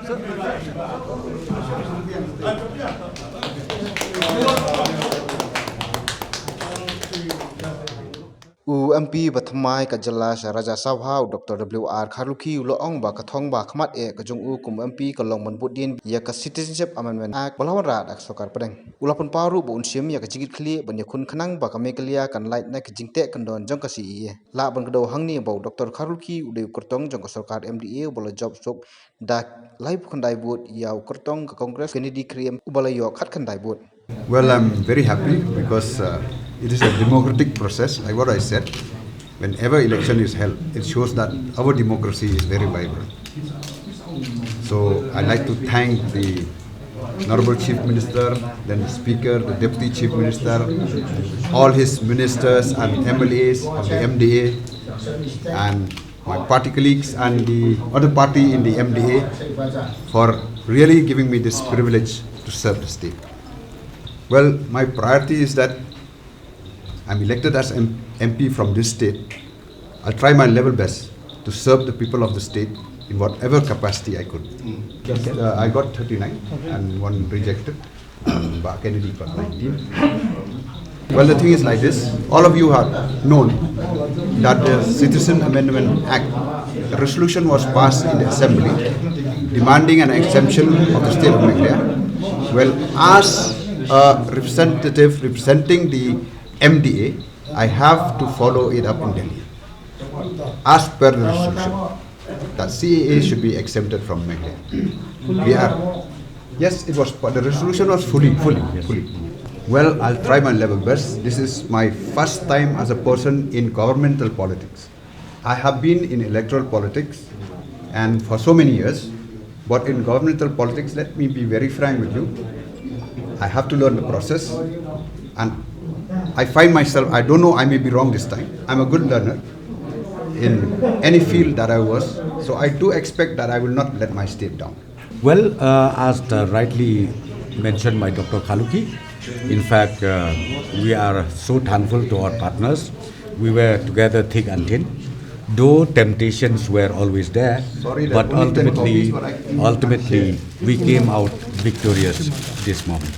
UMP Bathmai Kajelas Raja Sabha Dr. WR Kharuki Uloong ba Kathong ba Khmat Kajung kum MP Kalong Manbudin ya ka Citizenship Amendment Act Balawan Rat ak Sokar Pedeng Ulapun Paru bu unsim ya kajigit kli ban yakun khanang ba kamekelia kan light na kajingte kandon jong kasi ye la ban kado hangni ba Dr. Kharuki ude kertong jong ka Sarkar MDA bola job sok da live khandai bud ya kertong ka Congress Kennedy Kriem ubala yo khat khandai bud. Well, I'm very happy because it is a democratic process. Like what I said, whenever election is held, it shows that our democracy is very vibrant. So I'd like to thank the Honorable Chief Minister, then the Speaker, the Deputy Chief Minister, all his ministers and MLAs of the MDA, and my party colleagues and the other party in the MDA for really giving me this privilege to serve the state. Well, my priority is that I'm elected as MP from this state. I'll try my level best to serve the people of the state in whatever capacity I could. I got 39 and one rejected. Kennedy got 19. Well, the thing is like this. All of you have known that the Citizen Amendment Act, the resolution was passed in the Assembly demanding an exemption of the state of Meghalaya. Well, as a representative representing the MDA, I have to follow it up in Delhi. As per the resolution, that CAA should be exempted from Meghalaya. Yes, it was. The resolution was fully. Well, I'll try my level best. This is my first time as a person in governmental politics. I have been in electoral politics and for so many years, but in governmental politics, let me be very frank with you, I have to learn the process, and I find myself, I don't know, I may be wrong this time. I'm a good learner in any field that I was, so I do expect that I will not let my state down. Well, as rightly mentioned by Dr. Kharuki, in fact, we are so thankful to our partners. We were together thick and thin. Though temptations were always there, but ultimately we came out victorious this moment.